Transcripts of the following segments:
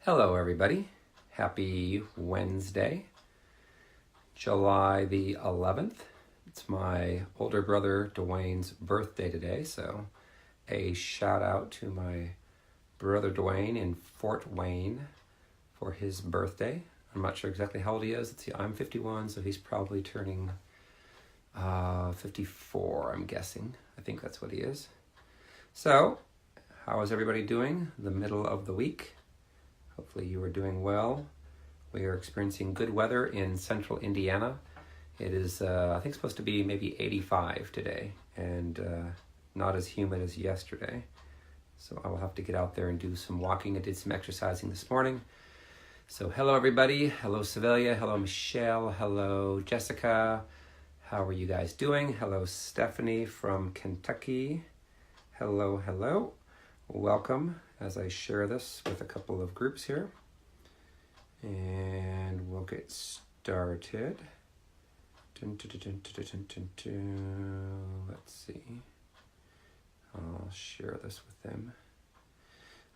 Hello, everybody. Happy Wednesday, July the 11th. It's my older brother Dwayne's birthday today, so a shout out to my brother Dwayne in Fort Wayne for his birthday. I'm not sure exactly how old he is. Let's see, I'm 51, so he's probably turning 54, I'm guessing. I think that's what he is. So, how is everybody doing? The middle of the week. Hopefully you are doing well. We are experiencing good weather in central Indiana. It is, I think, supposed to be maybe 85 today and not as humid as yesterday. So I will have to get out there and do some walking. I did some exercising this morning. So hello, everybody. Hello, Sevilla. Hello, Michelle. Hello, Jessica. How are you guys doing? Hello, Stephanie from Kentucky. Hello, hello. Welcome as I share this with a couple of groups here. And we'll get started. Let's see. I'll share this with them.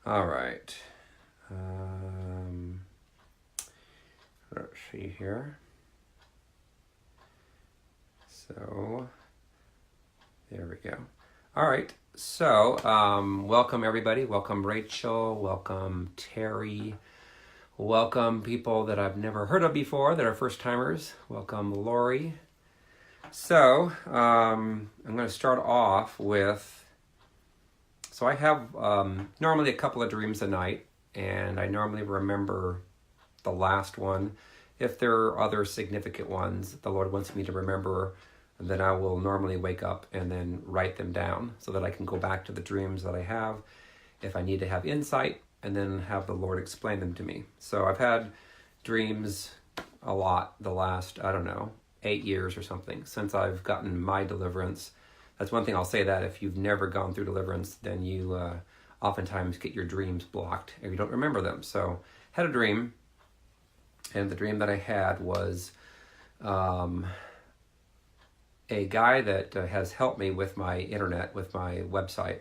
All right. Let's see here. So, there we go. All right. So, welcome everybody. Welcome Rachel. Welcome Terry. Welcome people that I've never heard of before that are first timers. Welcome Lori. So, I'm going to start off with, so I have normally a couple of dreams a night, and I normally remember the last one. If there are other significant ones the Lord wants me to remember, then I will normally wake up and then write them down so that I can go back to the dreams that I have if I need to have insight, and then have the Lord explain them to me. So I've had dreams a lot the last, 8 years or something since I've gotten my deliverance. That's one thing I'll say, that if you've never gone through deliverance, then you oftentimes get your dreams blocked or you don't remember them. So I had a dream, and the dream that I had was a guy that has helped me with my internet, with my website.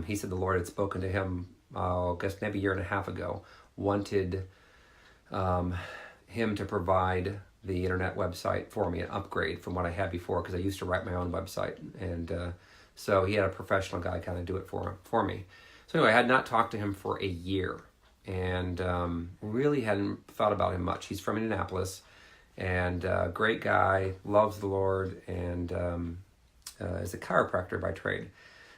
He said the Lord had spoken to him, I guess maybe a year and a half ago, wanted him to provide the internet website for me, an upgrade from what I had before, because I used to write my own website. And so he had a professional guy kind of do it for me. So anyway, I had not talked to him for a year, and really hadn't thought about him much. He's from Indianapolis, and great guy, loves the Lord, and is a chiropractor by trade.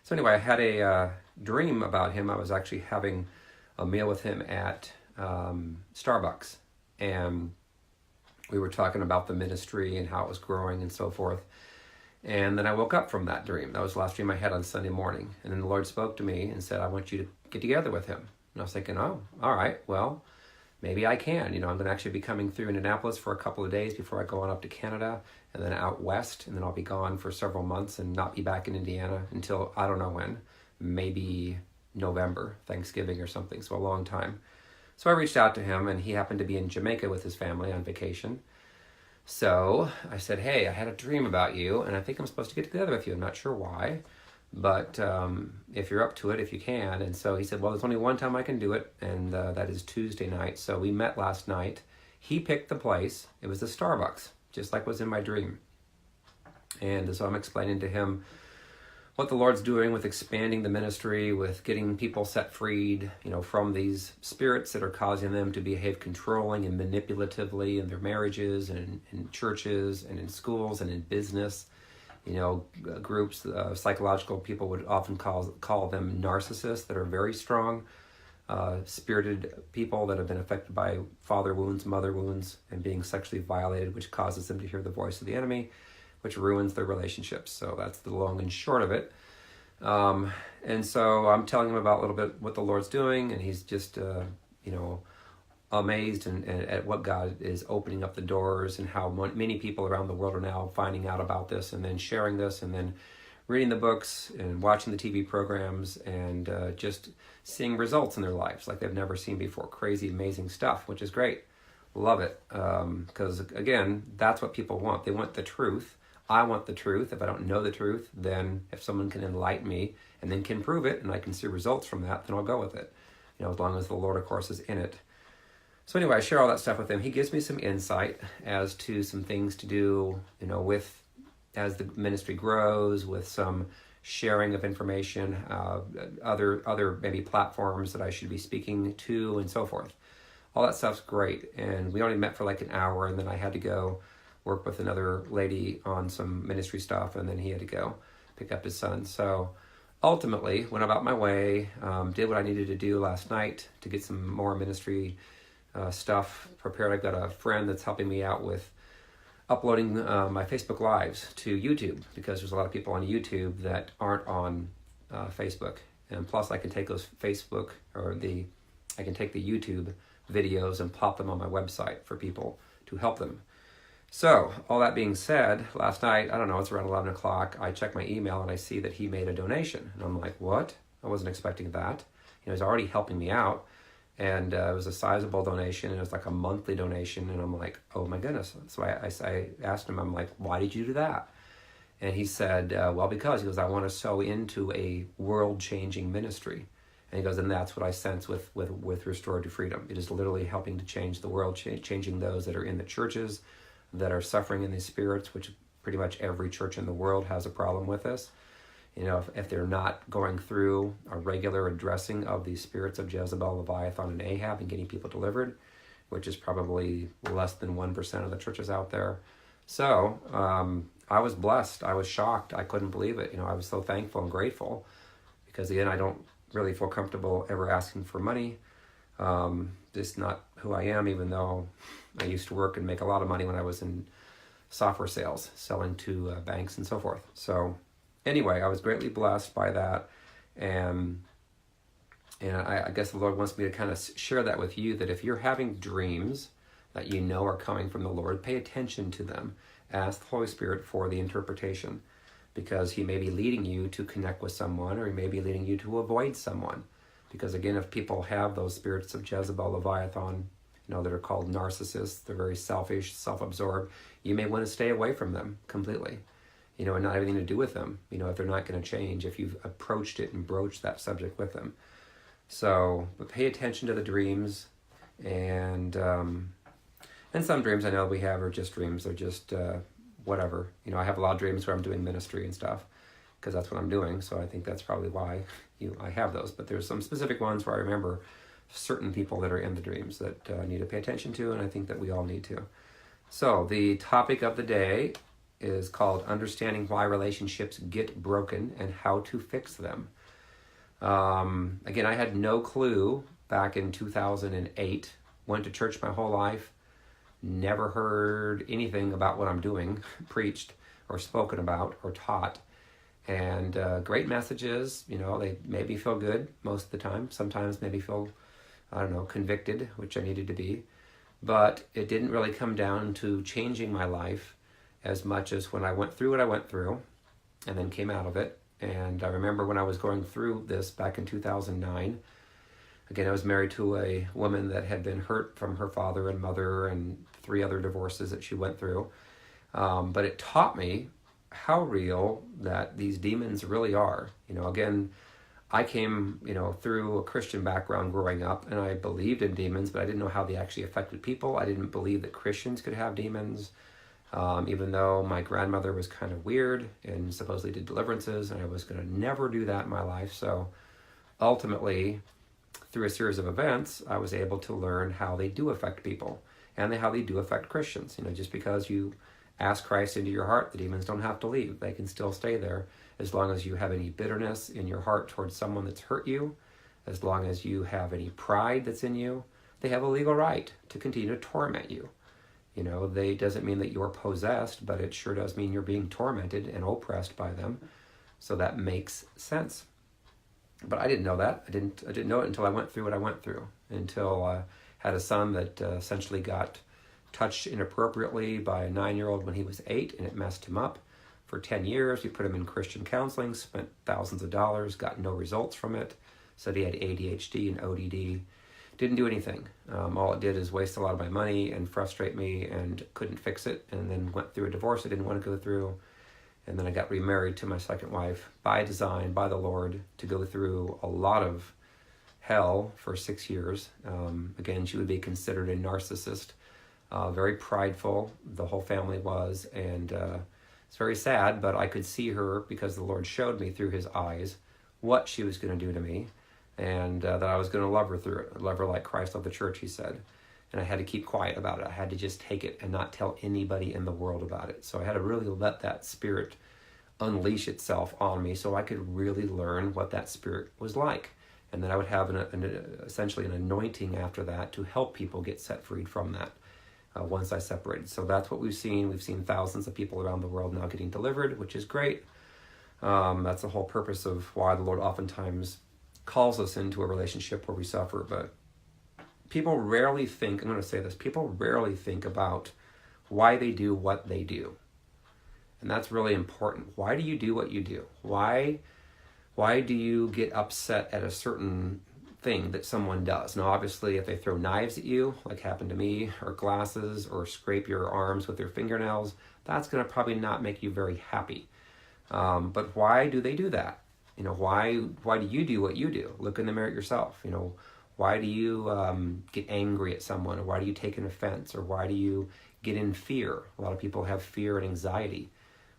So anyway, I had a dream about him. I was actually having a meal with him at Starbucks, and we were talking about the ministry and how it was growing and so forth. And then I woke up from that dream. That was the last dream I had on Sunday morning. And then the Lord spoke to me and said, I want you to get together with him. And I was thinking, oh, all right, well, maybe I can. I'm going to actually be coming through Indianapolis for a couple of days before I go on up to Canada and then out west. And then I'll be gone for several months and not be back in Indiana until I don't know when, maybe November, Thanksgiving or something. So a long time. So I reached out to him, and he happened to be in Jamaica with his family on vacation. So I said, hey, I had a dream about you, and I think I'm supposed to get together with you. I'm not sure why, but if you're up to it, if you can. And so he said, well, there's only one time I can do it, and that is Tuesday night. So we met last night. He picked the place. It was the Starbucks, just like was in my dream. And so I'm explaining to him what the Lord's doing with expanding the ministry, with getting people set freed, from these spirits that are causing them to behave controlling and manipulatively in their marriages and in churches and in schools and in business. Groups, psychological people would often call them narcissists, that are very strong, spirited people that have been affected by father wounds, mother wounds, and being sexually violated, which causes them to hear the voice of the enemy, which ruins their relationships. So that's the long and short of it. And so I'm telling him about a little bit what the Lord's doing, and he's just, amazed and at what God is opening up the doors, and how many people around the world are now finding out about this and then sharing this and then reading the books and watching the TV programs and just seeing results in their lives like they've never seen before. Crazy, amazing stuff, which is great. Love it. Because again, that's what people want. They want the truth. I want the truth. If I don't know the truth, then if someone can enlighten me and then can prove it and I can see results from that, then I'll go with it. as long as the Lord, of course, is in it. So anyway, I share all that stuff with him. He gives me some insight as to some things to do, with as the ministry grows, with some sharing of information, other maybe platforms that I should be speaking to, and so forth. All that stuff's great. And we only met for like an hour, and then I had to go work with another lady on some ministry stuff, and then he had to go pick up his son. So ultimately, went about my way, did what I needed to do last night to get some more ministry stuff prepared. I've got a friend that's helping me out with uploading my Facebook Lives to YouTube, because there's a lot of people on YouTube that aren't on Facebook. And plus, I can take those I can take the YouTube videos and pop them on my website for people to help them. So, all that being said, last night, I don't know, it's around 11 o'clock, I check my email and I see that he made a donation. And I'm like, what? I wasn't expecting that. He's already helping me out. And it was a sizable donation, and it was like a monthly donation. And I'm like, oh my goodness. So I asked him, I'm like, why did you do that? And he said, well, because, he goes, I want to sow into a world-changing ministry. And he goes, and that's what I sense with Restored to Freedom. It is literally helping to change the world, changing those that are in the churches that are suffering in these spirits, which pretty much every church in the world has a problem with this. If they're not going through a regular addressing of these spirits of Jezebel, Leviathan, and Ahab and getting people delivered, which is probably less than 1% of the churches out there. So I was blessed. I was shocked. I couldn't believe it. I was so thankful and grateful, because again, I don't really feel comfortable ever asking for money. Just not who I am, even though I used to work and make a lot of money when I was in software sales, selling to banks and so forth. So anyway, I was greatly blessed by that. And I guess the Lord wants me to kind of share that with you, that if you're having dreams that are coming from the Lord, pay attention to them. Ask the Holy Spirit for the interpretation, because he may be leading you to connect with someone, or he may be leading you to avoid someone. Because again, if people have those spirits of Jezebel, Leviathan, that are called narcissists, they're very selfish, self-absorbed, you may want to stay away from them completely, and not have anything to do with them, if they're not going to change, if you've approached it and broached that subject with them. So, but pay attention to the dreams, and some dreams I know we have are just dreams. They're just whatever. I have a lot of dreams where I'm doing ministry and stuff, because that's what I'm doing. So I think that's probably why I have those. But there's some specific ones where I remember certain people that are in the dreams that I need to pay attention to, and I think that we all need to. So the topic of the day is called Understanding Why Relationships Get Broken and How to Fix Them. Again, I had no clue back in 2008. Went to church my whole life. Never heard anything about what I'm doing, preached or spoken about or taught. And great messages, they made me feel good most of the time. Sometimes made me feel, convicted, which I needed to be. But it didn't really come down to changing my life as much as when I went through what I went through and then came out of it. And I remember when I was going through this back in 2009, again, I was married to a woman that had been hurt from her father and mother and 3 other divorces that she went through. But it taught me how real that these demons really are. Again, I came, through a Christian background growing up, and I believed in demons, but I didn't know how they actually affected people. I didn't believe that Christians could have demons, even though my grandmother was kind of weird and supposedly did deliverances, and I was going to never do that in my life. So ultimately, through a series of events, I was able to learn how they do affect people, and how they do affect Christians. Just because you ask Christ into your heart, the demons don't have to leave. They can still stay there as long as you have any bitterness in your heart towards someone that's hurt you, as long as you have any pride that's in you. They have a legal right to continue to torment you. They doesn't mean that you're possessed, but it sure does mean you're being tormented and oppressed by them. So that makes sense. But I didn't know that. I didn't know it until I went through what I went through, until I had a son that essentially got touched inappropriately by a 9-year-old when he was 8, and it messed him up. For 10 years, we put him in Christian counseling, spent thousands of dollars, got no results from it. Said he had ADHD and ODD. Didn't do anything. All it did is waste a lot of my money and frustrate me, and couldn't fix it. And then went through a divorce I didn't want to go through. And then I got remarried to my second wife by design, by the Lord, to go through a lot of hell for 6 years. Again, she would be considered a narcissist, very prideful. The whole family was, and it's very sad. But I could see her because the Lord showed me through His eyes what she was going to do to me, and that I was going to love her through it, love her like Christ loved the church, He said. And I had to keep quiet about it. I had to just take it and not tell anybody in the world about it. So I had to really let that spirit unleash itself on me so I could really learn what that spirit was like. And then I would have essentially an anointing after that to help people get set free from that once I separated. So that's what we've seen. We've seen thousands of people around the world now getting delivered, which is great. That's the whole purpose of why the Lord oftentimes calls us into a relationship where we suffer. But people rarely think, I'm going to say this, people rarely think about why they do what they do. And that's really important. Why do you do what you do? Why do you get upset at a certain thing that someone does? Now, obviously, if they throw knives at you, like happened to me, or glasses, or scrape your arms with their fingernails, that's going to probably not make you very happy. But why do they do that? Why do you do what you do? Look in the mirror at yourself. Why do you get angry at someone? Or why do you take an offense? Or why do you get in fear? A lot of people have fear and anxiety.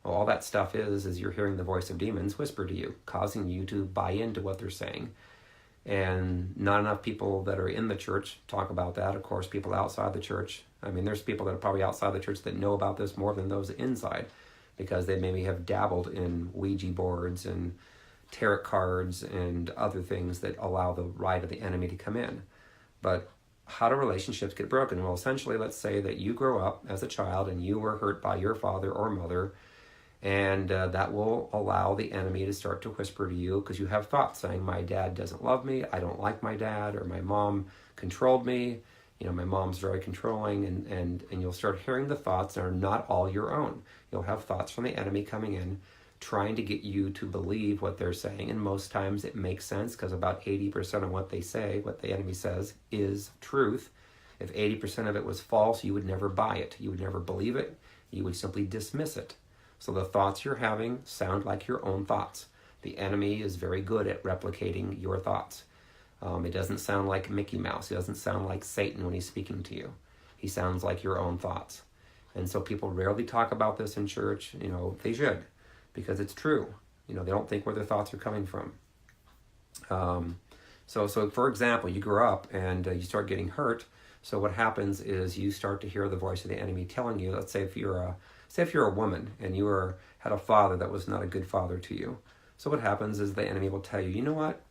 Well, all that stuff is you're hearing the voice of demons whisper to you, causing you to buy into what they're saying. And not enough people that are in the church talk about that. Of course, people outside the church. I mean, there's people that are probably outside the church that know about this more than those inside, because they maybe have dabbled in Ouija boards and tarot cards and other things that allow the right of the enemy to come in. But how do relationships get broken? Well, essentially, let's say that you grow up as a child and you were hurt by your father or mother, and that will allow the enemy to start to whisper to you, because you have thoughts saying, my dad doesn't love me, I don't like my dad, or my mom controlled me, my mom's very controlling, and you'll start hearing the thoughts that are not all your own. You'll have thoughts from the enemy coming in, trying to get you to believe what they're saying, and most times it makes sense, because about 80% of what they say, what the enemy says, is truth. If 80% of it was false, you would never buy it. You would never believe it. You would simply dismiss it. So the thoughts you're having sound like your own thoughts. The enemy is very good at replicating your thoughts. It doesn't sound like Mickey Mouse. It doesn't sound like Satan when he's speaking to you. He sounds like your own thoughts. And so people rarely talk about this in church. They should, because it's true. They don't think where their thoughts are coming from. So for example, you grow up and you start getting hurt. So what happens is you start to hear the voice of the enemy telling you, let's say if you're a woman and you had a father that was not a good father to you. So what happens is the enemy will tell you, you know what?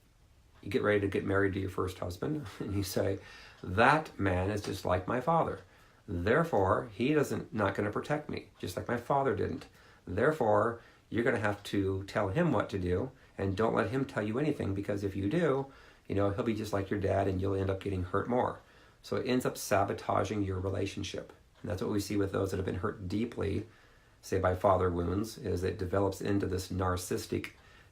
You get ready to get married to your first husband, and you say, that man is just like my father. Therefore, he not going to protect me, just like my father didn't. Therefore, you're going to have to tell him what to do, and don't let him tell you anything, because if you do, he'll be just like your dad, and you'll end up getting hurt more. So it ends up sabotaging your relationship. And that's what we see with those that have been hurt deeply, say by father wounds, is it develops into this narcissistic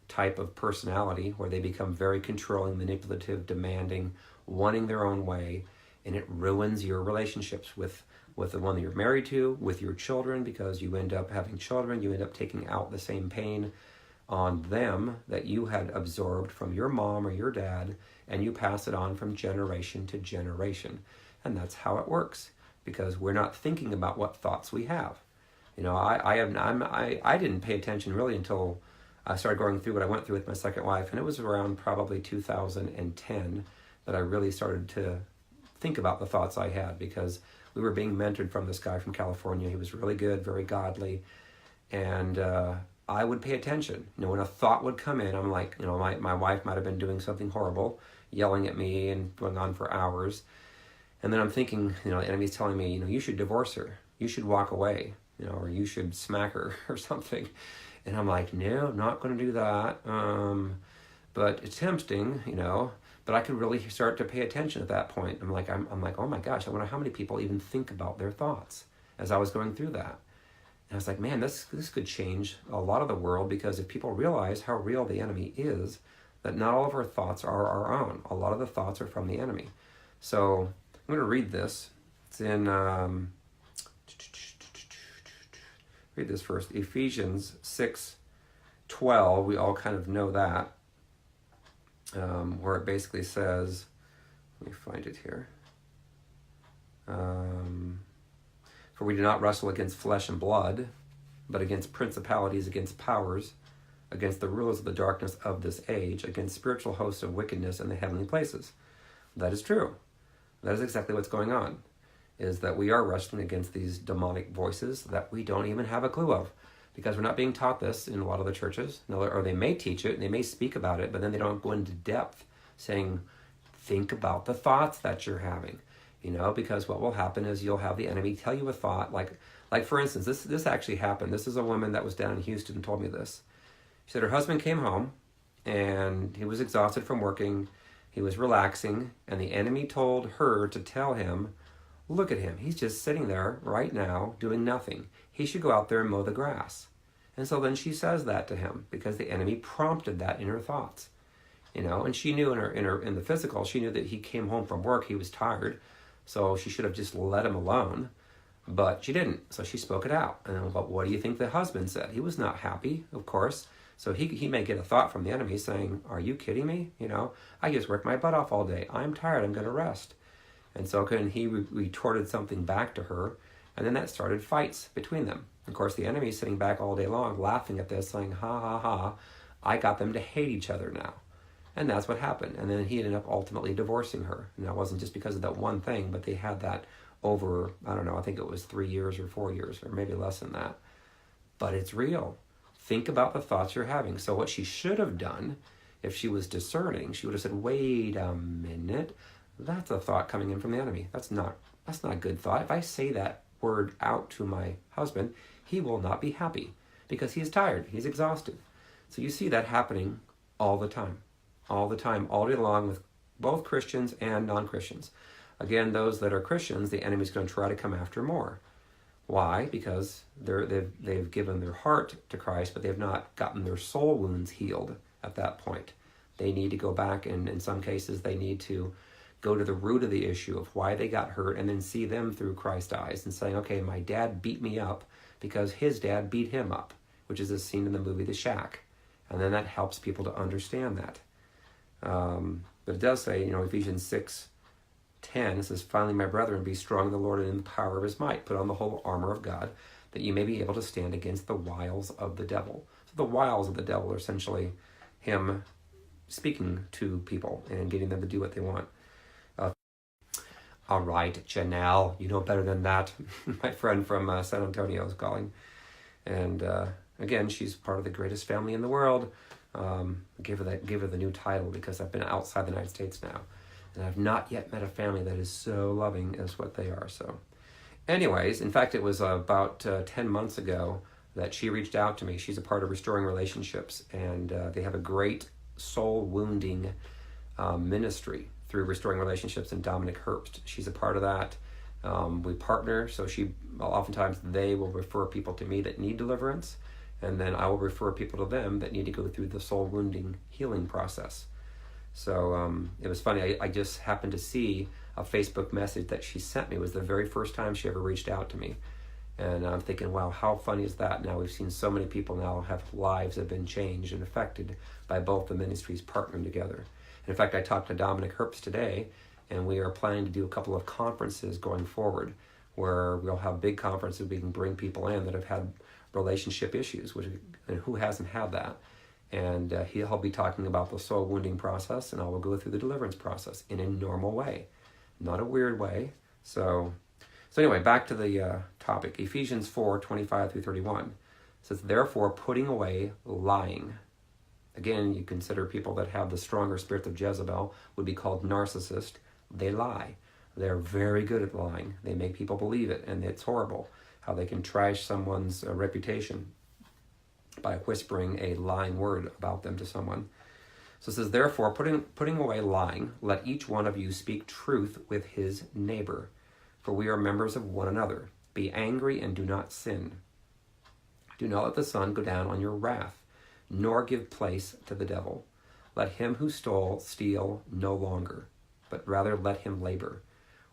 type of personality where they become very controlling, manipulative, demanding, wanting their own way, and it ruins your relationships with the one that you're married to, with your children, because you end up having children, you end up taking out the same pain on them that you had absorbed from your mom or your dad, and you pass it on from generation to generation. And that's how it works, because we're not thinking about what thoughts we have. I didn't pay attention really until I started going through what I went through with my second wife, and it was around probably 2010 that I really started to think about the thoughts I had, because we were being mentored from this guy from California. He was really good, very godly, and I would pay attention. When a thought would come in, I'm like, my wife might have been doing something horrible, yelling at me and going on for hours, and then I'm thinking, the enemy's telling me, you should divorce her, you should walk away, or you should smack her or something. And I'm like, no, I'm not going to do that. But it's tempting, but I could really start to pay attention at that point. I'm like, oh my gosh, I wonder how many people even think about their thoughts as I was going through that. And I was like, man, this could change a lot of the world, because if people realize how real the enemy is, that not all of our thoughts are our own. A lot of the thoughts are from the enemy. So I'm going to read this. It's in, read this first, Ephesians 6:12. We all kind of know that. where it basically says, let me find it here. For we do not wrestle against flesh and blood, but against principalities, against powers, against the rulers of the darkness of this age, against spiritual hosts of wickedness in the heavenly places. That is true. That is exactly what's going on, is that we are wrestling against these demonic voices that we don't even have a clue of, because we're not being taught this in a lot of the churches. Or they may teach it, and they may speak about it, but then they don't go into depth saying, think about the thoughts that you're having. Because what will happen is you'll have the enemy tell you a thought, like for instance, this actually happened. This is a woman that was down in Houston and told me this. She said her husband came home, and he was exhausted from working. He was relaxing, and the enemy told her to tell him, look at him. He's just sitting there right now doing nothing. He should go out there and mow the grass. And so then she says that to him because the enemy prompted that in her thoughts. And she knew in the physical, she knew that he came home from work, he was tired, so she should have just let him alone. But she didn't, so she spoke it out. And but what do you think the husband said? He was not happy, of course. So he may get a thought from the enemy saying, are you kidding me? I just worked my butt off all day. I'm tired, I'm going to rest. And so he retorted something back to her, and then that started fights between them. Of course, the enemy is sitting back all day long laughing at this, saying, ha, ha, ha, I got them to hate each other now. And that's what happened. And then he ended up ultimately divorcing her. And that wasn't just because of that one thing, but they had that over, I don't know, I think it was 3 years or 4 years, or maybe less than that. But it's real. Think about the thoughts you're having. So what she should have done, if she was discerning, she would have said, wait a minute, that's a thought coming in from the enemy. That's not a good thought. If I say that word out to my husband, he will not be happy because he is tired, he's exhausted. So you see that happening all the time, all day long with both Christians and non-Christians. Again, those that are Christians, the enemy's going to try to come after more. Why? Because they've given their heart to Christ, but they've not gotten their soul wounds healed at that point. They need to go back, and in some cases, they need to go to the root of the issue of why they got hurt and then see them through Christ's eyes and saying, okay, my dad beat me up because his dad beat him up, which is a scene in the movie The Shack. And then that helps people to understand that. But it does say, Ephesians 6:10, it says, finally, my brethren, be strong in the Lord and in the power of his might. Put on the whole armor of God, that you may be able to stand against the wiles of the devil. So the wiles of the devil are essentially him speaking to people and getting them to do what they want. All right, Janelle, you know better than that. My friend from San Antonio is calling. And again, she's part of the greatest family in the world. Give her the new title because I've been outside the United States now. And I've not yet met a family that is so loving as what they are. So anyways, in fact, it was about 10 months ago that she reached out to me. She's a part of Restoring Relationships, and they have a great soul wounding ministry through Restoring Relationships and Dominic Herbst. She's a part of that. We partner, so oftentimes they will refer people to me that need deliverance, and then I will refer people to them that need to go through the soul wounding healing process. So it was funny, I just happened to see a Facebook message that she sent me. It was the very first time she ever reached out to me. And I'm thinking, wow, how funny is that? Now we've seen so many people now have lives have been changed and affected by both the ministries partnering together. In fact, I talked to Dominic Herbst today, and we are planning to do a couple of conferences going forward where we'll have big conferences we can bring people in that have had relationship issues, and who hasn't had that? And he'll be talking about the soul wounding process, and I will go through the deliverance process in a normal way, not a weird way. So anyway, back to the topic. Ephesians 4:25-31 says, therefore, putting away lying. Again, you consider people that have the stronger spirit of Jezebel would be called narcissist. They lie. They're very good at lying. They make people believe it, and it's horrible how they can trash someone's reputation by whispering a lying word about them to someone. So it says, therefore, putting away lying, let each one of you speak truth with his neighbor, for we are members of one another. Be angry and do not sin. Do not let the sun go down on your wrath, nor give place to the devil. Let him who stole steal no longer, but rather let him labor,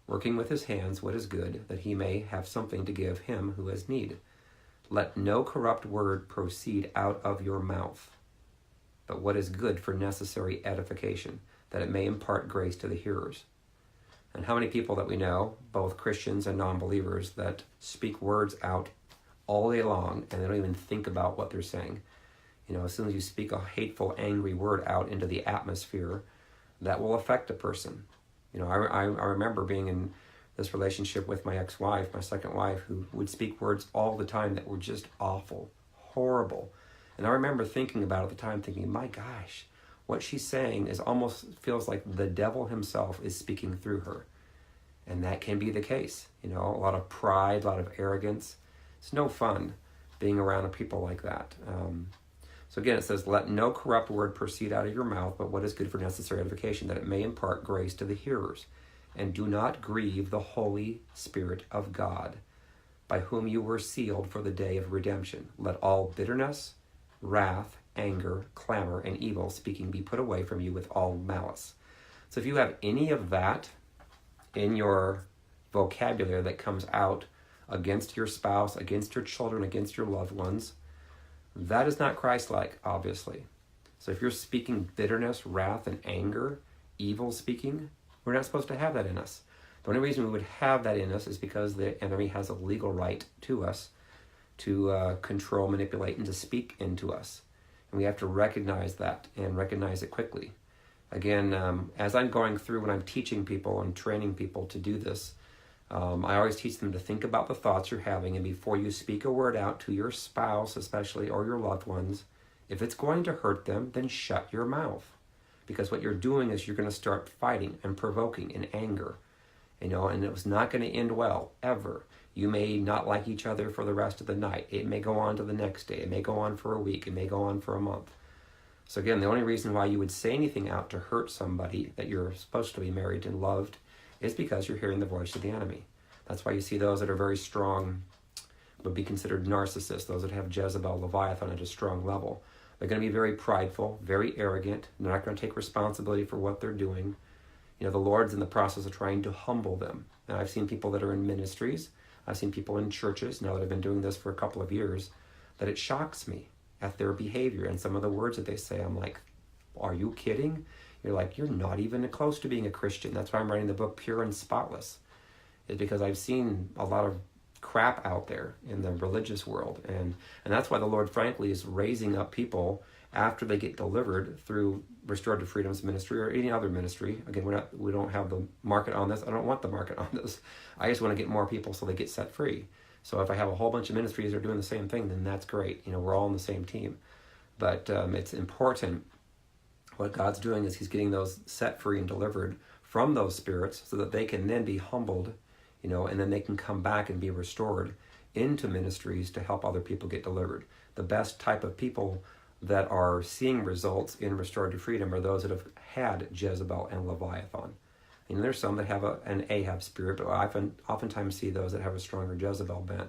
working with his hands what is good, that he may have something to give him who has need. Let no corrupt word proceed out of your mouth, but what is good for necessary edification, that it may impart grace to the hearers. And how many people that we know, both Christians and non-believers, that speak words out all day long and they don't even think about what they're saying. As soon as you speak a hateful, angry word out into the atmosphere, that will affect a person. I remember being in this relationship with my ex-wife, my second wife, who would speak words all the time that were just awful, horrible. And I remember thinking about it at the time, thinking, my gosh, what she's saying is almost feels like the devil himself is speaking through her. And that can be the case. A lot of pride, a lot of arrogance. It's no fun being around people like that. So again, it says, let no corrupt word proceed out of your mouth, but what is good for necessary edification, that it may impart grace to the hearers. And do not grieve the Holy Spirit of God, by whom you were sealed for the day of redemption. Let all bitterness, wrath, anger, clamor, and evil speaking be put away from you with all malice. So if you have any of that in your vocabulary that comes out against your spouse, against your children, against your loved ones, that is not Christ-like, obviously. So if you're speaking bitterness, wrath, and anger, evil speaking, we're not supposed to have that in us. The only reason we would have that in us is because the enemy has a legal right to us to control, manipulate, and to speak into us. And we have to recognize that and recognize it quickly. Again, as I'm going through when I'm teaching people and training people to do this, I always teach them to think about the thoughts you're having, and before you speak a word out to your spouse especially, or your loved ones, if it's going to hurt them, then shut your mouth. Because what you're doing is you're going to start fighting and provoking in anger, and it was not going to end well, ever. You may not like each other for the rest of the night. It may go on to the next day. It may go on for a week. It may go on for a month. So again, the only reason why you would say anything out to hurt somebody that you're supposed to be married and loved is because you're hearing the voice of the enemy. That's why you see those that are very strong would be considered narcissists, those that have Jezebel, Leviathan at a strong level. They're going to be very prideful, very arrogant. They're not going to take responsibility for what they're doing. The Lord's in the process of trying to humble them. And I've seen people that are in ministries, I've seen people in churches, now that I've been doing this for a couple of years, that it shocks me at their behavior and some of the words that they say. I'm like, are you kidding? You're like, you're not even close to being a Christian. That's why I'm writing the book Pure and Spotless. It's because I've seen a lot of crap out there in the religious world. And that's why the Lord, frankly, is raising up people after they get delivered through Restorative Freedoms Ministry or any other ministry. Again, we don't have the market on this. I don't want the market on this. I just want to get more people so they get set free. So if I have a whole bunch of ministries that are doing the same thing, then that's great. We're all on the same team. But it's important. What God's doing is he's getting those set free and delivered from those spirits so that they can then be humbled, and then they can come back and be restored into ministries to help other people get delivered. The best type of people that are seeing results in restorative freedom are those that have had Jezebel and Leviathan. There's some that have an Ahab spirit, but I oftentimes see those that have a stronger Jezebel bent,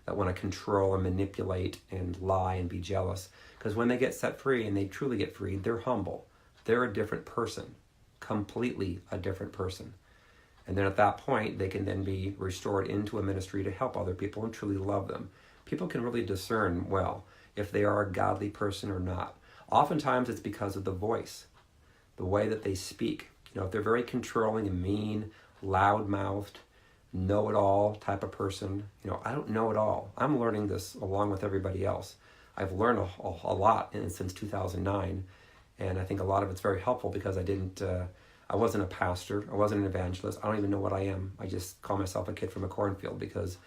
that want to control and manipulate and lie and be jealous. Because when they get set free and they truly get freed, they're humble. They're a different person, completely a different person. And then at that point, they can then be restored into a ministry to help other people and truly love them. People can really discern well if they are a godly person or not. Oftentimes it's because of the voice, the way that they speak. If they're very controlling and mean, loud-mouthed, know-it-all type of person, I don't know it all. I'm learning this along with everybody else. I've learned a lot since 2009, and I think a lot of it's very helpful because I wasn't a pastor, I wasn't an evangelist, I don't even know what I am. I just call myself a kid from a cornfield because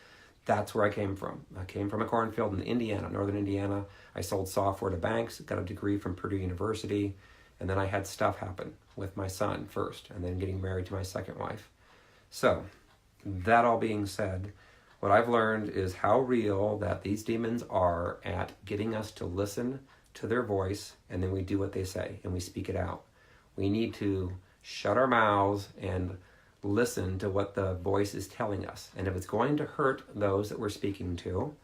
that's where I came from. I came from a cornfield in Indiana, northern Indiana. I sold software to banks, got a degree from Purdue University, and then I had stuff happen with my son first, and then getting married to my second wife. So, that all being said, what I've learned is how real that these demons are at getting us to listen to their voice, and then we do what they say, and we speak it out. We need to shut our mouths and listen to what the voice is telling us. And if it's going to hurt those that we're speaking to,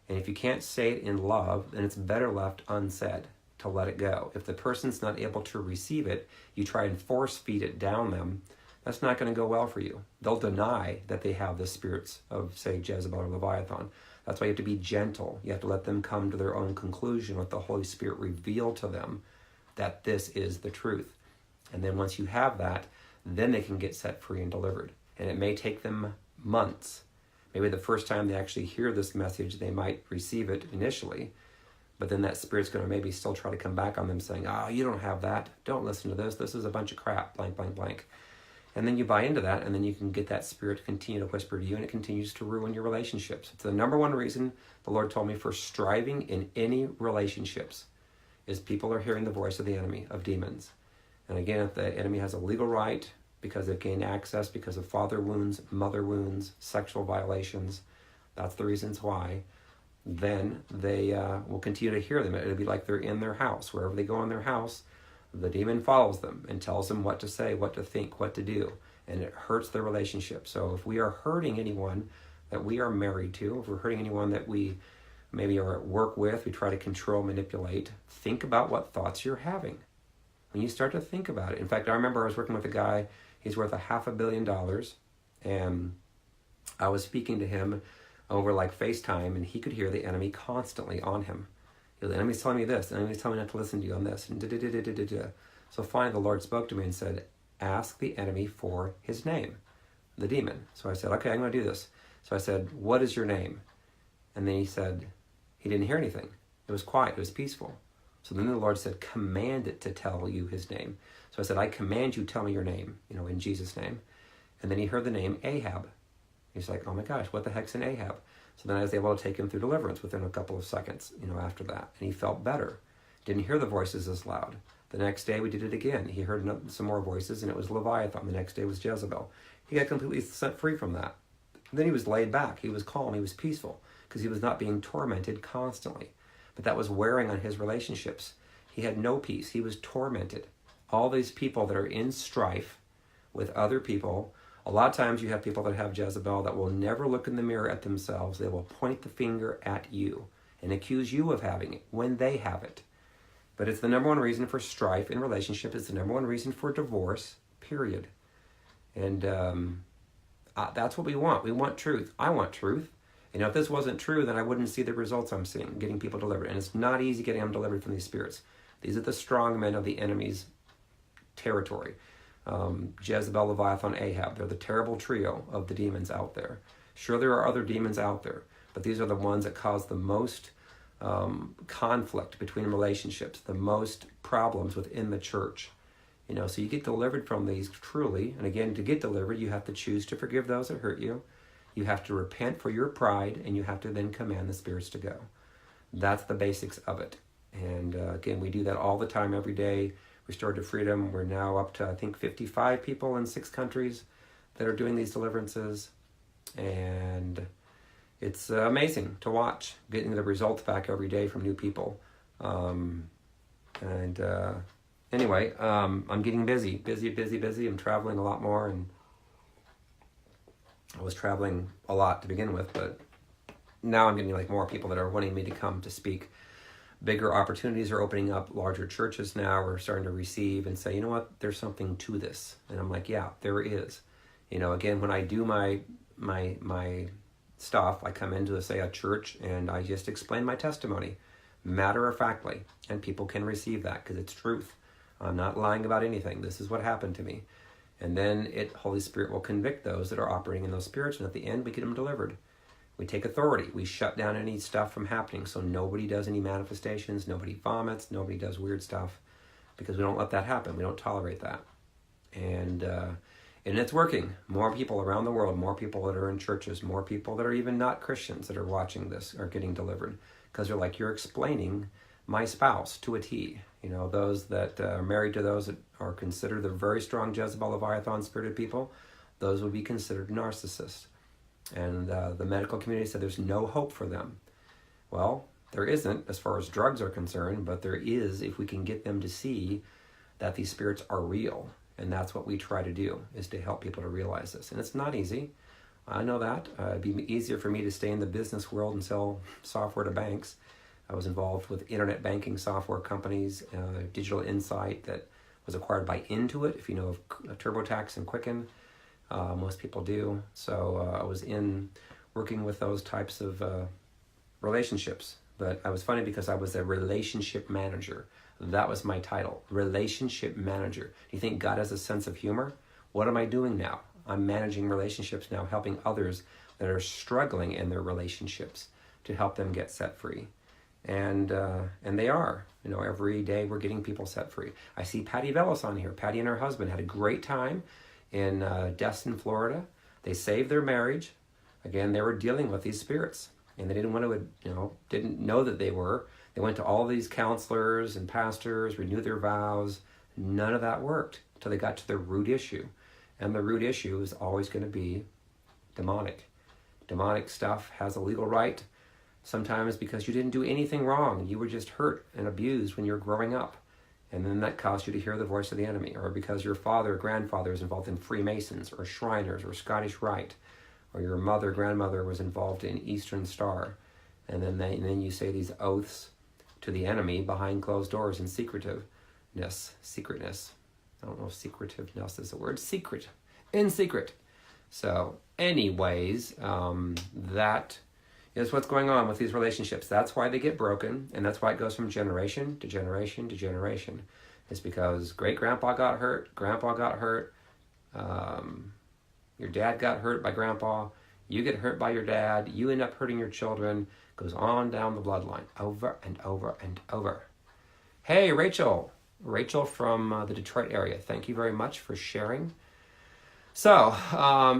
and if you can't say it in love, then it's better left unsaid, to let it go. If the person's not able to receive it, you try and force feed it down them, that's not going to go well for you. They'll deny that they have the spirits of, say, Jezebel or Leviathan. That's why you have to be gentle. You have to let them come to their own conclusion, let the Holy Spirit reveal to them that this is the truth. And then once you have that, then they can get set free and delivered. And it may take them months. Maybe the first time they actually hear this message, they might receive it initially, but then that spirit's going to maybe still try to come back on them saying, oh, you don't have that. Don't listen to this. This is a bunch of crap, blank, blank, blank. And then you buy into that, and then you can get that spirit to continue to whisper to you, and it continues to ruin your relationships. It's the number one reason the Lord told me for striving in any relationships is people are hearing the voice of the enemy, of demons. And again, if the enemy has a legal right because they've gained access because of father wounds, mother wounds, sexual violations, that's the reasons why, then they will continue to hear them. It'll be like they're in their house. Wherever they go in their house, the demon follows them and tells them what to say, what to think, what to do. And it hurts their relationship. So if we are hurting anyone that we are married to, if we're hurting anyone that we maybe are at work with, we try to control, manipulate, think about what thoughts you're having. When you start to think about it. In fact, I remember I was working with a guy, he's worth $500 million, and I was speaking to him over like FaceTime, and he could hear the enemy constantly on him. The enemy's telling me this, the enemy's telling me not to listen to you on this, and da-da-da-da-da-da. So finally the Lord spoke to me and said, ask the enemy for his name, the demon. So I said, okay, I'm going to do this. So I said, what is your name? And then he said, he didn't hear anything. It was quiet, it was peaceful. So then the Lord said, command it to tell you his name. So I said, I command you, tell me your name, in Jesus' name. And then he heard the name Ahab. He's like, oh my gosh, what the heck's an Ahab? So then I was able to take him through deliverance within a couple of seconds, after that. And he felt better. Didn't hear the voices as loud. The next day we did it again. He heard some more voices, and it was Leviathan. The next day was Jezebel. He got completely set free from that. And then he was laid back. He was calm. He was peaceful because he was not being tormented constantly. But that was wearing on his relationships. He had no peace. He was tormented. All these people that are in strife with other people. A lot of times you have people that have Jezebel that will never look in the mirror at themselves. They will point the finger at you and accuse you of having it when they have it. But it's the number one reason for strife in relationship. It's the number one reason for divorce, period. And that's what we want. We want truth. I want truth. If this wasn't true, then I wouldn't see the results I'm seeing, getting people delivered. And it's not easy getting them delivered from these spirits. These are the strong men of the enemy's territory. Jezebel, Leviathan, Ahab. They're the terrible trio of the demons out there. Sure, there are other demons out there, but these are the ones that cause the most conflict between relationships, the most problems within the church. So you get delivered from these truly. And again, to get delivered, you have to choose to forgive those that hurt you. You have to repent for your pride, and you have to then command the spirits to go. That's the basics of it. And again, we do that all the time, every day. Restored to Freedom, we're now up to, I think, 55 people in 6 countries that are doing these deliverances. And it's amazing to watch, getting the results back every day from new people. Anyway, I'm getting busy. I'm traveling a lot more, and I was traveling a lot to begin with, but now I'm getting more people that are wanting me to come to speak. Bigger opportunities are opening up. Larger churches now are starting to receive and say, you know what, there's something to this. And I'm like, yeah, there is. Again, when I do my stuff, I come into, say, a church, and I just explain my testimony, matter-of-factly, and people can receive that because it's truth. I'm not lying about anything. This is what happened to me. And then Holy Spirit will convict those that are operating in those spirits, and at the end, we get them delivered. We take authority. We shut down any stuff from happening, so nobody does any manifestations, nobody vomits, nobody does weird stuff, because we don't let that happen. We don't tolerate that. And it's working. More people around the world, more people that are in churches, more people that are even not Christians that are watching this are getting delivered, because they're like, you're explaining my spouse to a T. Those that are married to those that are considered the very strong Jezebel, Leviathan spirited people, those would be considered narcissists. And the medical community said there's no hope for them. Well, there isn't as far as drugs are concerned, but there is if we can get them to see that these spirits are real. And that's what we try to do, is to help people to realize this. And it's not easy. I know that. It'd be easier for me to stay in the business world and sell software to banks. I was involved with internet banking software companies, Digital Insight that was acquired by Intuit, if you know of TurboTax and Quicken. Most people do. So I was working with those types of relationships but I was funny because I was a relationship manager. That was my title, relationship manager. Do you think God has a sense of humor? What am I doing now? I'm managing relationships now, helping others that are struggling in their relationships to help them get set free. And they are. Every day we're getting people set free. I see Patty Velas on here. Patty and her husband had a great time in Destin, Florida. They saved their marriage. Again, they were dealing with these spirits, and they didn't want to, didn't know that they were. They went to all these counselors and pastors, renewed their vows. None of that worked until they got to the root issue. And the root issue is always going to be demonic. Demonic stuff has a legal right, sometimes because you didn't do anything wrong. You were just hurt and abused when you were growing up. And then that caused you to hear the voice of the enemy. Or because your father or grandfather is involved in Freemasons or Shriners or Scottish Rite. Or your mother, grandmother was involved in Eastern Star. And then you say these oaths to the enemy behind closed doors in secretiveness. I don't know if secretiveness is a word. In secret. So anyways, that is what's going on with these relationships. That's why they get broken, and that's why it goes from generation to generation to generation. It's because great-grandpa got hurt, grandpa got hurt, your dad got hurt by grandpa, you get hurt by your dad, you end up hurting your children. Goes on down the bloodline, over and over and over. Hey, Rachel from the Detroit area. Thank you very much for sharing. So,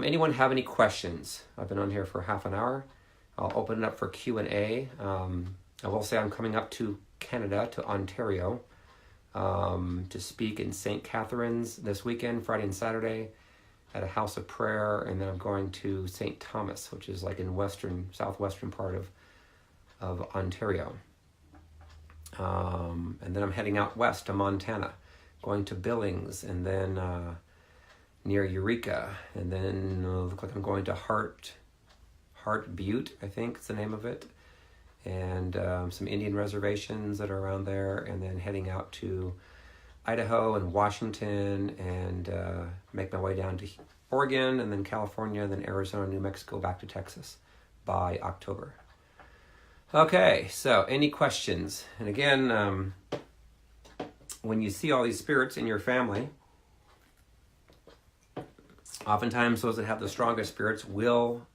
anyone have any questions? I've been on here for half an hour. I'll open it up for Q&A. I will say I'm coming up to Canada, to Ontario, to speak in St. Catharines this weekend, Friday and Saturday, at a house of prayer, and then I'm going to St. Thomas, which is like in southwestern part of Ontario. And then I'm heading out west to Montana, going to Billings, and then near Eureka, and then look like I'm going to Heart Butte, I think is the name of it, and some Indian reservations that are around there, and then heading out to Idaho and Washington, and make my way down to Oregon, and then California, and then Arizona, New Mexico, back to Texas by October. Okay, so any questions? And again, when you see all these spirits in your family, oftentimes those that have the strongest spirits will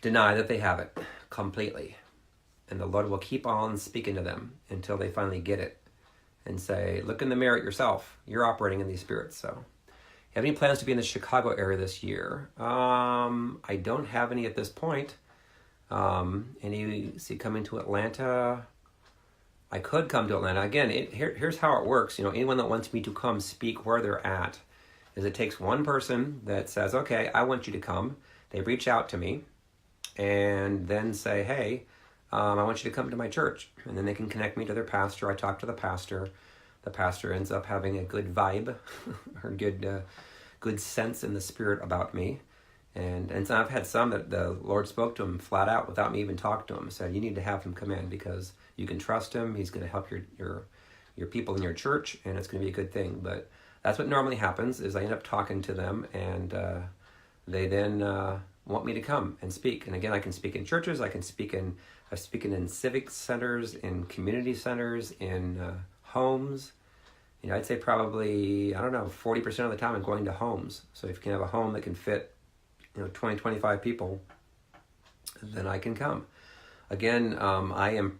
deny that they have it completely. And the Lord will keep on speaking to them until they finally get it and say, look in the mirror at yourself. You're operating in these spirits. So, you have any plans to be in the Chicago area this year? I don't have any at this point. Coming to Atlanta? I could come to Atlanta. Again, here's how it works. Anyone that wants me to come speak where they're at, is it takes one person that says, okay, I want you to come. They reach out to me and then say, hey, I want you to come to my church. And then they can connect me to their pastor. I talk to the pastor. The pastor ends up having a good vibe or good sense in the spirit about me. And so I've had some that the Lord spoke to him flat out without me even talking to him. Said, you need to have him come in because you can trust him. He's going to help your people in your church, and it's going to be a good thing. But that's what normally happens is I end up talking to them, and they then want me to come and speak. And again, I can speak in churches. I'm speaking in civic centers, in community centers, in homes. I'd say probably, 40% of the time I'm going to homes. So if you can have a home that can fit 20, 25 people, then I can come. Again, I'm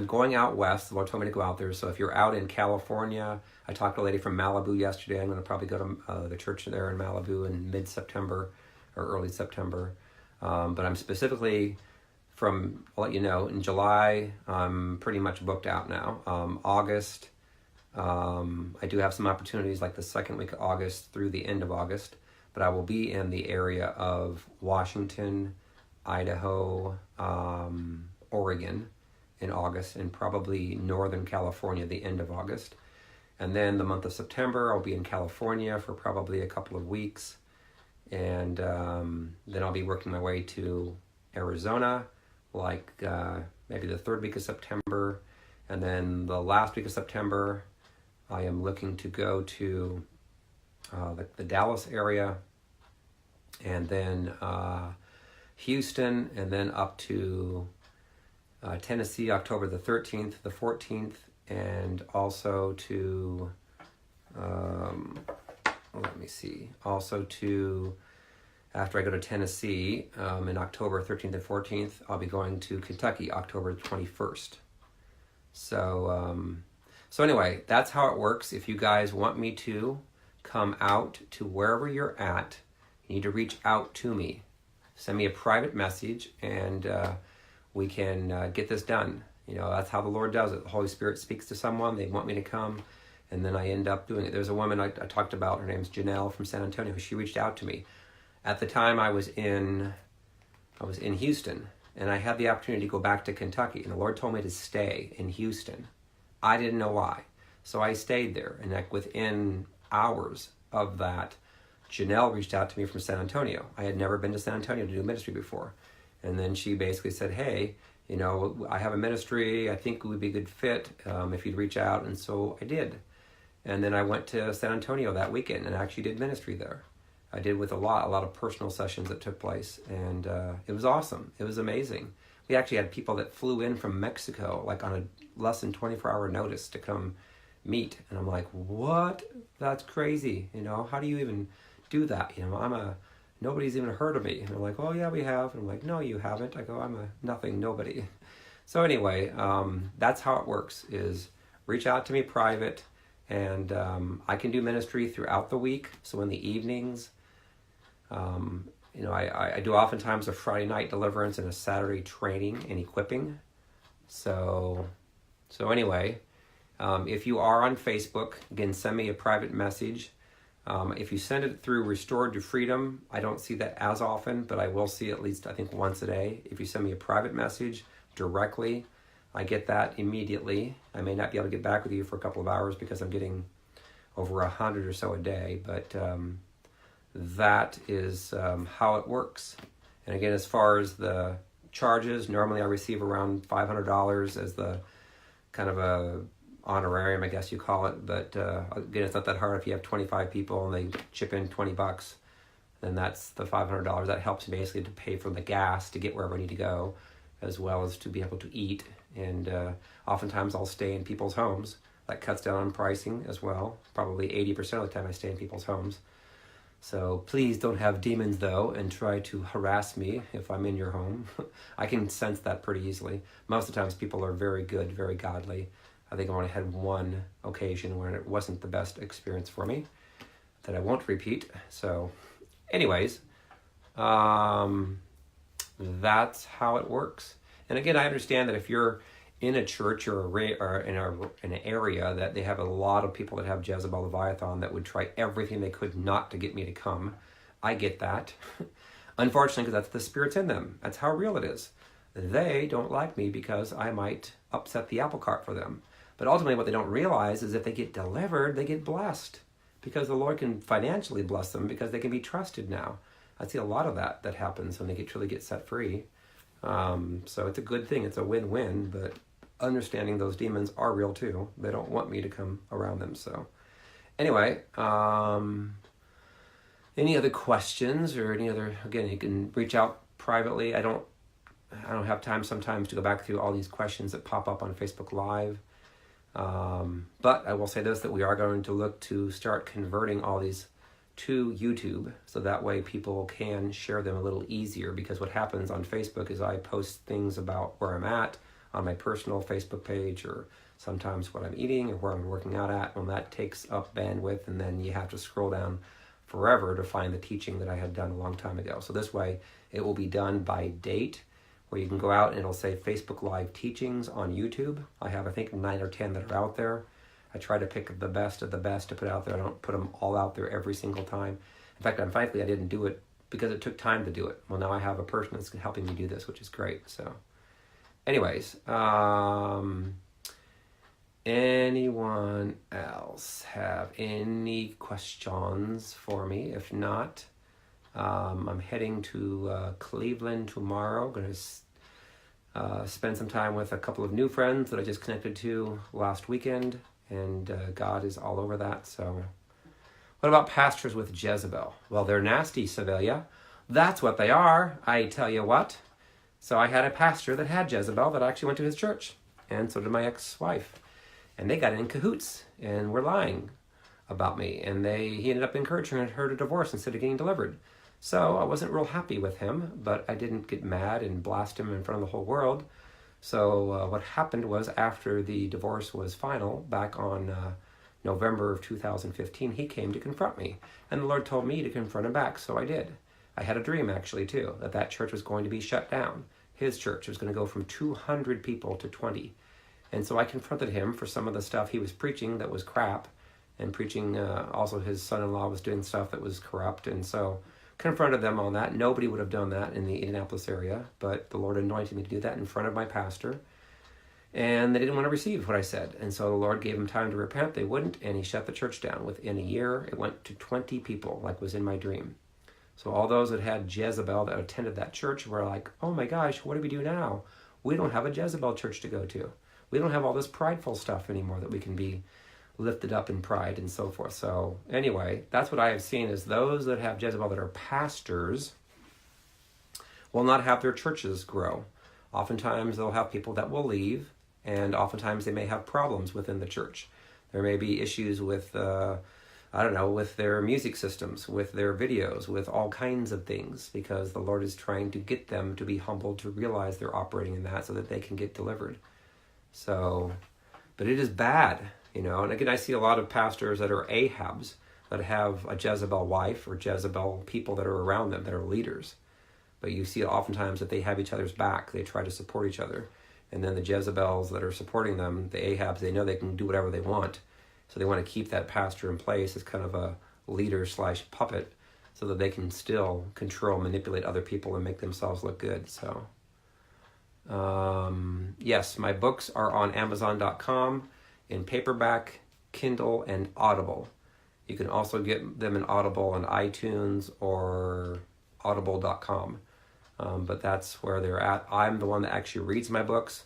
going out west. The Lord told me to go out there. So if you're out in California, I talked to a lady from Malibu yesterday. I'm going to probably go to the church there in Malibu in mid-September or early September. But I'm specifically I'll let you know, in July, I'm pretty much booked out now. August, I do have some opportunities like the second week of August through the end of August. But I will be in the area of Washington, Idaho, Oregon in August, and probably Northern California the end of August. And then the month of September, I'll be in California for probably a couple of weeks. And then I'll be working my way to Arizona, maybe the third week of September. And then the last week of September, I am looking to go to the Dallas area, and then Houston, and then up to Tennessee, October the 13th, the 14th, and also to, let me see, also to, after I go to Tennessee in October 13th and 14th, I'll be going to Kentucky, October 21st. So anyway, that's how it works. If you guys want me to come out to wherever you're at, you need to reach out to me. Send me a private message, and we can get this done. You know, that's how the Lord does it. The Holy Spirit speaks to someone, they want me to come, and then I end up doing it. There's a woman I talked about, her name's Janelle from San Antonio. She reached out to me. At the time I was in Houston, and I had the opportunity to go back to Kentucky, and the Lord told me to stay in Houston. I didn't know why. So I stayed there, and like within hours of that, Janelle reached out to me from San Antonio. I had never been to San Antonio to do ministry before. And then she basically said, hey, you know, I have a ministry. I think it would be a good fit if you'd reach out. And so I did. And then I went to San Antonio that weekend and actually did ministry there. I did with a lot of personal sessions that took place. And it was awesome. It was amazing. We actually had people that flew in from Mexico, like on a less than 24-hour notice to come meet. And I'm like, what? That's crazy. You know, how do you even do that? You know, nobody's even heard of me. And they're like, oh yeah, we have. And I'm like, no, you haven't. I go, I'm a nothing, nobody. So anyway, that's how it works, is reach out to me private, and I can do ministry throughout the week. So in the evenings, you know, I do oftentimes a Friday night deliverance and a Saturday training and equipping. So anyway, if you are on Facebook, again, send me a private message. If you send it through Restored to Freedom, I don't see that as often, but I will see at least, I think, once a day. If you send me a private message directly, I get that immediately. I may not be able to get back with you for a couple of hours because I'm getting over 100 or so a day, but that is how it works. And again, as far as the charges, normally I receive around $500 as the kind of a honorarium, I guess you call it. But again, it's not that hard. If you have 25 people and they chip in $20, then that's the $500. That helps basically to pay for the gas to get wherever I need to go, as well as to be able to eat. And oftentimes I'll stay in people's homes. That cuts down on pricing as well. Probably 80% of the time I stay in people's homes. So please don't have demons, though, and try to harass me if I'm in your home. I can sense that pretty easily. Most of the times people are very good, very godly. I think I only had one occasion where it wasn't the best experience for me that I won't repeat. So anyways, that's how it works. And again, I understand that if you're in a church or in an area that they have a lot of people that have Jezebel Leviathan that would try everything they could not to get me to come. I get that. Unfortunately, because that's the spirits in them. That's how real it is. They don't like me because I might upset the apple cart for them. But ultimately what they don't realize is if they get delivered, they get blessed. Because the Lord can financially bless them because they can be trusted now. I see a lot of that happens when they truly get set free. So it's a good thing. It's a win-win, but understanding those demons are real too. They don't want me to come around them. So anyway, any other questions or any other, again, you can reach out privately. I don't have time sometimes to go back through all these questions that pop up on Facebook Live. But I will say this, that we are going to look to start converting all these to YouTube, so that way people can share them a little easier, because what happens on Facebook is I post things about where I'm at on my personal Facebook page, or sometimes what I'm eating or where I'm working out at, and that takes up bandwidth, and then you have to scroll down forever to find the teaching that I had done a long time ago. So this way it will be done by date, where you can go out and it'll say Facebook Live teachings on YouTube. I have, I think, 9 or 10 that are out there. I try to pick the best of the best to put out there. I don't put them all out there every single time. In fact, frankly, I didn't do it because it took time to do it. Well, now I have a person that's helping me do this, which is great. So anyways, anyone else have any questions for me? If not, I'm heading to Cleveland tomorrow. Going to spend some time with a couple of new friends that I just connected to last weekend. And God is all over that. So what about pastors with Jezebel? Well, they're nasty, Sevilla. That's what they are. I tell you what. So I had a pastor that had Jezebel that actually went to his church, and so did my ex-wife. And they got in cahoots and were lying about me. And he ended up encouraging her to divorce instead of getting delivered. So I wasn't real happy with him, but I didn't get mad and blast him in front of the whole world. So what happened was, after the divorce was final, back on November of 2015, he came to confront me. And the Lord told me to confront him back, so I did. I had a dream, actually, too, that church was going to be shut down. His church was going to go from 200 people to 20. And so I confronted him for some of the stuff he was preaching that was crap, and preaching, also his son-in-law was doing stuff that was corrupt, and so confronted them on that. Nobody would have done that in the Indianapolis area, but the Lord anointed me to do that in front of my pastor. And they didn't want to receive what I said. And so the Lord gave them time to repent. They wouldn't, and he shut the church down. Within a year, it went to 20 people, like was in my dream. So all those that had Jezebel that attended that church were like, oh my gosh, what do we do now? We don't have a Jezebel church to go to. We don't have all this prideful stuff anymore that we can be lifted up in pride and so forth. So anyway, that's what I have seen, is those that have Jezebel that are pastors will not have their churches grow. Oftentimes they'll have people that will leave, and oftentimes they may have problems within the church. There may be issues with, with their music systems, with their videos, with all kinds of things, because the Lord is trying to get them to be humble, to realize they're operating in that so that they can get delivered. So, but it is bad, and again, I see a lot of pastors that are Ahabs, that have a Jezebel wife or Jezebel people that are around them that are leaders. But you see oftentimes that they have each other's back. They try to support each other. And then the Jezebels that are supporting them, the Ahabs, they know they can do whatever they want. So they want to keep that pastor in place as kind of a leader/puppet, so that they can still control, manipulate other people and make themselves look good. So, yes, my books are on Amazon.com in paperback, Kindle, and Audible. You can also get them in Audible on iTunes or audible.com. But that's where they're at. I'm the one that actually reads my books.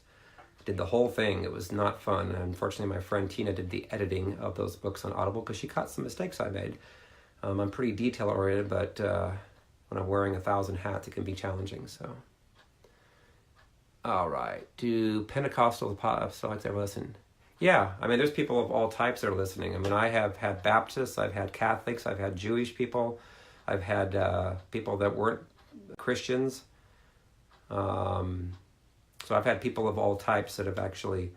Did the whole thing. It was not fun. Unfortunately, my friend Tina did the editing of those books on Audible because she caught some mistakes I made. I'm pretty detail-oriented, but when I'm wearing 1,000 hats, it can be challenging. So, all right. Do Pentecostal apostolics ever listen? Yeah. I mean, there's people of all types that are listening. I mean, I have had Baptists, I've had Catholics, I've had Jewish people, I've had people that weren't Christians. So I've had people of all types that have actually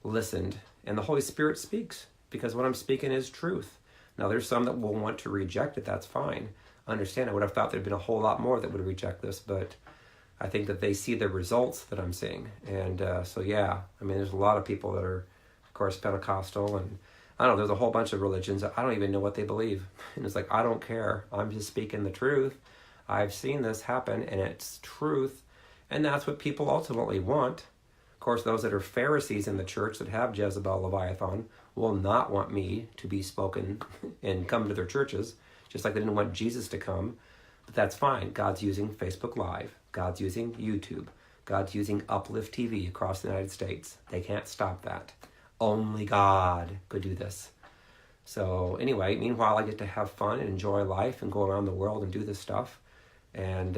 listened, and the Holy Spirit speaks, because what I'm speaking is truth. Now, there's some that will want to reject it. That's fine. Understand, I would have thought there'd been a whole lot more that would reject this, but I think that they see the results that I'm seeing. And so, yeah, I mean, there's a lot of people that are, of course, Pentecostal, and I don't know, there's a whole bunch of religions. I don't even know what they believe. And it's like, I don't care. I'm just speaking the truth. I've seen this happen, and it's truth. And that's what people ultimately want. Of course, those that are Pharisees in the church that have Jezebel Leviathan will not want me to be spoken and come to their churches, just like they didn't want Jesus to come. But that's fine. God's using Facebook Live. God's using YouTube. God's using Uplift TV across the United States. They can't stop that. Only God could do this. So anyway, meanwhile, I get to have fun and enjoy life and go around the world and do this stuff. And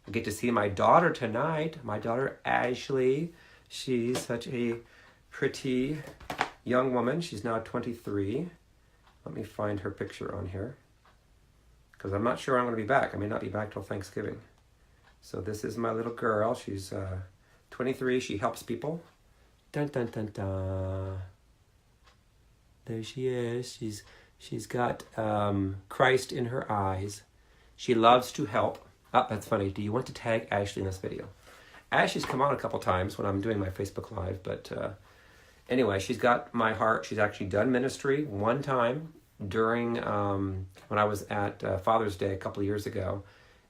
I get to see my daughter tonight, my daughter Ashley. She's such a pretty young woman. She's now 23. Let me find her picture on here, because I'm not sure I'm going to be back. I may not be back till Thanksgiving. So this is my little girl. She's 23. She helps people. Dun, dun, dun, dun. There she is. She's got Christ in her eyes. She loves to help. Oh, that's funny. Do you want to tag Ashley in this video? Ashley's come on a couple times when I'm doing my Facebook Live, but anyway, she's got my heart. She's actually done ministry one time during when I was at Father's Day a couple of years ago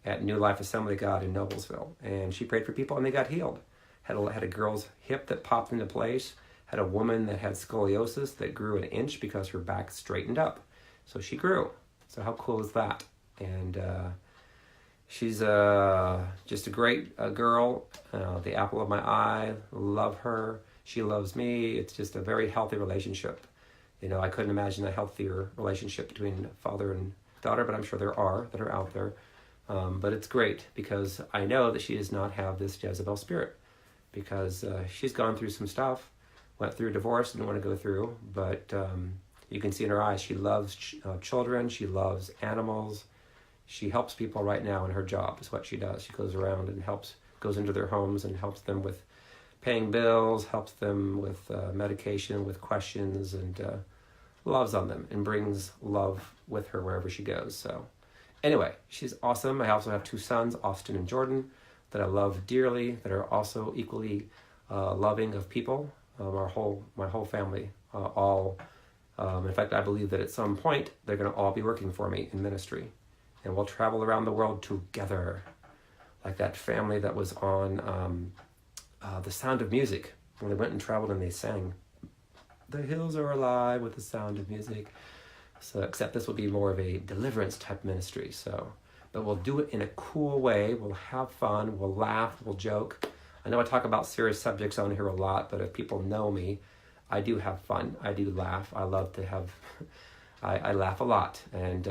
at New Life Assembly of God in Noblesville, and she prayed for people and they got healed. Had a girl's hip that popped into place. Had a woman that had scoliosis that grew an inch because her back straightened up. So she grew. So how cool is that? And she's just a great girl, the apple of my eye. Love her. She loves me. It's just a very healthy relationship. I couldn't imagine a healthier relationship between father and daughter, but I'm sure there are that are out there. But it's great because I know that she does not have this Jezebel spirit, because she's gone through some stuff, went through a divorce, didn't want to go through, but you can see in her eyes, she loves children, she loves animals. She helps people right now in her job, is what she does. She goes around and goes into their homes and helps them with paying bills, helps them with medication, with questions, and loves on them and brings love with her wherever she goes. So anyway, she's awesome. I also have 2 sons, Austin and Jordan, that I love dearly, that are also equally loving of people. My whole family, in fact, I believe that at some point they're going to all be working for me in ministry, and we'll travel around the world together, like that family that was on The Sound of Music, when they went and traveled and they sang, "The hills are alive with the sound of music." So, except this will be more of a deliverance type ministry. So, but we'll do it in a cool way. We'll have fun. We'll laugh. We'll joke. I know I talk about serious subjects on here a lot, but if people know me, I do have fun. I do laugh. I love to have. I laugh a lot, and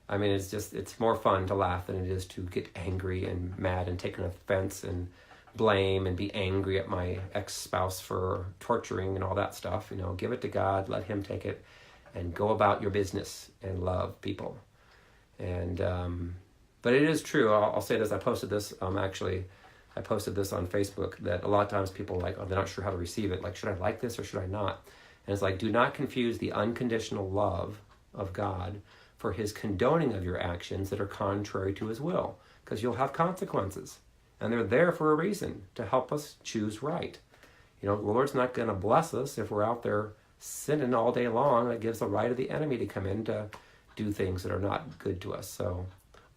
I mean, it's more fun to laugh than it is to get angry and mad and take an offense and blame and be angry at my ex-spouse for torturing and all that stuff. Give it to God, let him take it, and go about your business and love people. And but it is true. I'll say this. I posted this I posted this on Facebook, that a lot of times people are they're not sure how to receive it. Like, should I like this or should I not? And it's like, do not confuse the unconditional love of God for his condoning of your actions that are contrary to his will, because you'll have consequences, and they're there for a reason, to help us choose right. The Lord's not going to bless us if we're out there sinning all day long. That gives the right of the enemy to come in to do things that are not good to us. So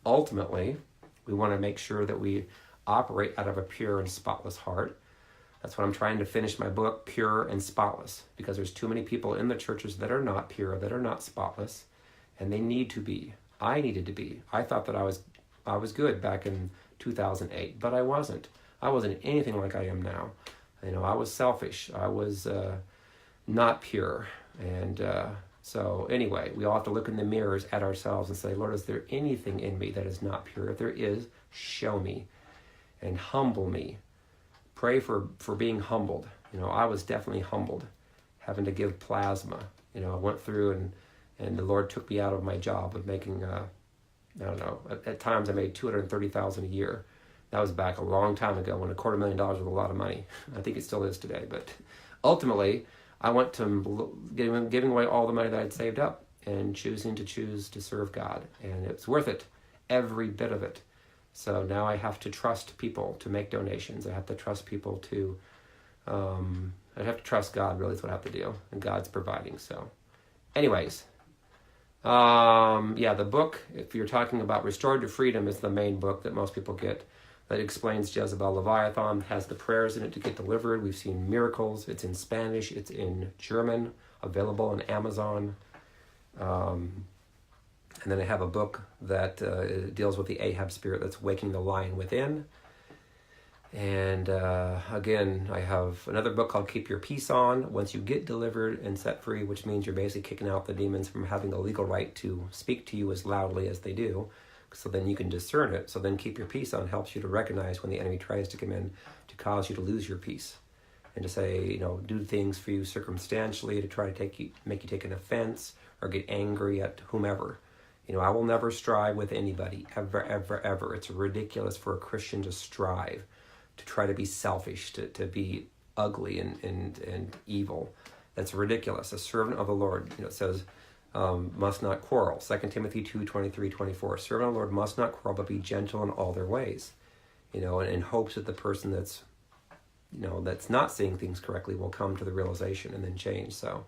ultimately, we want to make sure that we operate out of a pure and spotless heart. That's what I'm trying to finish my book, Pure and Spotless, because there's too many people in the churches that are not pure, that are not spotless, and they need to be. I needed to be. I thought that I was good back in 2008, but I wasn't. I wasn't anything like I am now. I was selfish. I was not pure. And so anyway, we all have to look in the mirrors at ourselves and say, Lord, is there anything in me that is not pure? If there is, show me and humble me. Pray for being humbled. I was definitely humbled, having to give plasma. I went through and the Lord took me out of my job of making, I don't know, at times I made $230,000 a year. That was back a long time ago when $250,000 was a lot of money. I think it still is today. But ultimately, I went to giving away all the money that I'd saved up and choosing to serve God. And it's worth it, every bit of it. So now I have to trust people to make donations. I have to trust people to, I have to trust God, really, is what I have to do. And God's providing. So anyways, the book, if you're talking about Restored to Freedom, is the main book that most people get, that explains Jezebel Leviathan, has the prayers in it to get delivered. We've seen miracles. It's in Spanish. It's in German, available on Amazon. And then I have a book that deals with the Ahab spirit that's waking the lion within. And again, I have another book called Keep Your Peace On. Once you get delivered and set free, which means you're basically kicking out the demons from having the legal right to speak to you as loudly as they do. So then you can discern it. So then Keep Your Peace On helps you to recognize when the enemy tries to come in to cause you to lose your peace. And to say, do things for you circumstantially to try to make you take an offense or get angry at whomever. I will never strive with anybody, ever, ever, ever. It's ridiculous for a Christian to strive, to try to be selfish, to be ugly and evil. That's ridiculous. A servant of the Lord, it says, must not quarrel. 2 Timothy 2:23-24. Servant of the Lord must not quarrel, but be gentle in all their ways. And in hopes that the person that's not seeing things correctly will come to the realization and then change. So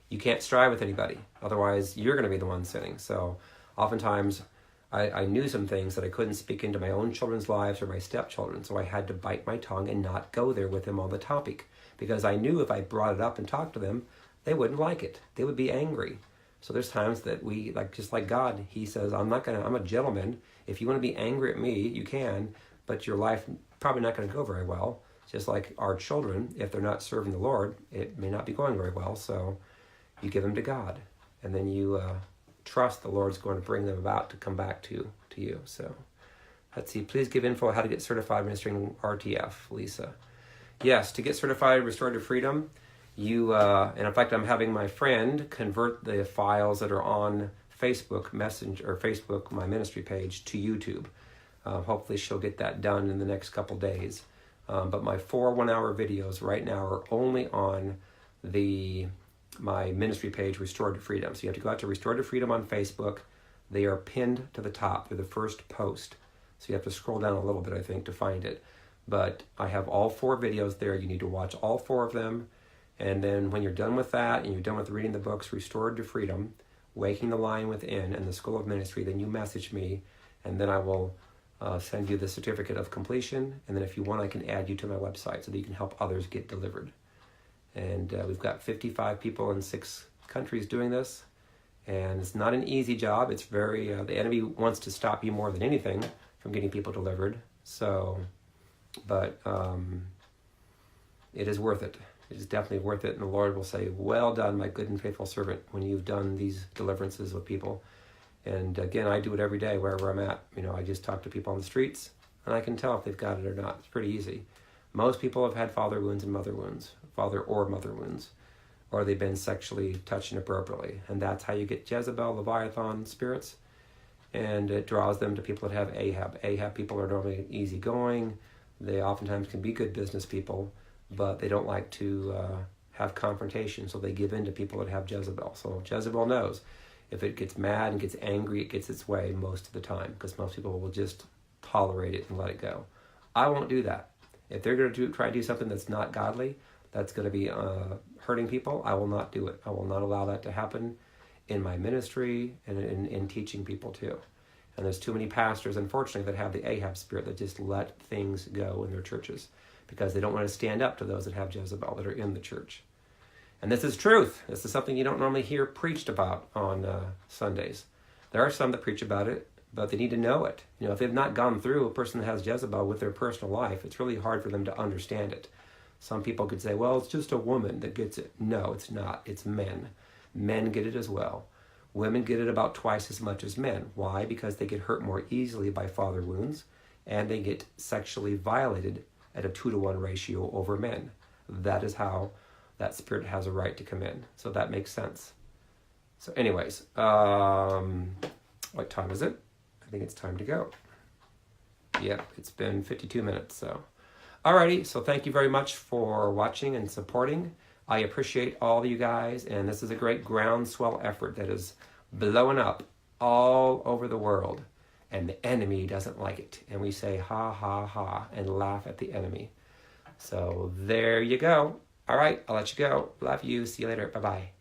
you can't strive with anybody. Otherwise, you're going to be the one sinning. So oftentimes, I knew some things that I couldn't speak into my own children's lives or my stepchildren, so I had to bite my tongue and not go there with them on the topic, because I knew if I brought it up and talked to them, they wouldn't like it. They would be angry. So there's times that we, just like God, he says, I'm a gentleman. If you want to be angry at me, you can, but your life probably not going to go very well. Just like our children, if they're not serving the Lord, it may not be going very well, so you give them to God, and then you trust the Lord's going to bring them about to come back to you. So let's see. Please give info on how to get certified ministering RTF, Lisa. Yes, to get certified Restorative Freedom, you and in fact, I'm having my friend convert the files that are on Facebook Messenger or Facebook my ministry page to YouTube. Hopefully, she'll get that done in the next couple days. But my 4 1-hour videos right now are only on my ministry page, Restorative Freedom. So you have to go out to Restorative Freedom on Facebook. They are pinned to the top. They're the first post. So you have to scroll down a little bit, I think, to find it. But I have all 4 videos there. You need to watch all 4 of them. And then when you're done with that and you're done with reading the books, Restored to Freedom, Waking the Lion Within, and the School of Ministry, then you message me, and then I will send you the certificate of completion. And then if you want, I can add you to my website so that you can help others get delivered. And we've got 55 people in 6 countries doing this. And it's not an easy job. It's very, the enemy wants to stop you more than anything from getting people delivered. So, but it is worth it. It is definitely worth it. And the Lord will say, well done, my good and faithful servant, when you've done these deliverances with people. And again, I do it every day wherever I'm at. You know, I just talk to people on the streets and I can tell if they've got it or not. It's pretty easy. Most people have had father wounds and mother wounds, father or mother wounds, or they've been sexually touched inappropriately. And that's how you get Jezebel, Leviathan spirits. And it draws them to people that have Ahab. Ahab people are normally easygoing. They oftentimes can be good business people, but they don't like to have confrontation, so they give in to people that have Jezebel. So Jezebel knows if it gets mad and gets angry, it gets its way most of the time, because most people will just tolerate it and let it go. I won't do that. If they're going to try to do something that's not godly, that's going to be hurting people, I will not do it. I will not allow that to happen in my ministry and in teaching people too. And there's too many pastors, unfortunately, that have the Ahab spirit that just let things go in their churches because they don't want to stand up to those that have Jezebel that are in the church. And this is truth. This is something you don't normally hear preached about on Sundays. There are some that preach about it, but they need to know it. You know, if they've not gone through a person that has Jezebel with their personal life, it's really hard for them to understand it. Some people could say, well, it's just a woman that gets it. No, it's not. It's men. Men get it as well. Women get it about twice as much as men. Why? Because they get hurt more easily by father wounds, and they get sexually violated at a 2-to-1 ratio over men. That is how that spirit has a right to come in. So that makes sense. So anyways, what time is it? I think it's time to go. Yep, it's been 52 minutes. So, alrighty. So thank you very much for watching and supporting. I appreciate all of you guys, and this is a great groundswell effort that is blowing up all over the world, and the enemy doesn't like it. And we say, ha, ha, ha, and laugh at the enemy. So there you go. All right, I'll let you go. Love you. See you later. Bye-bye.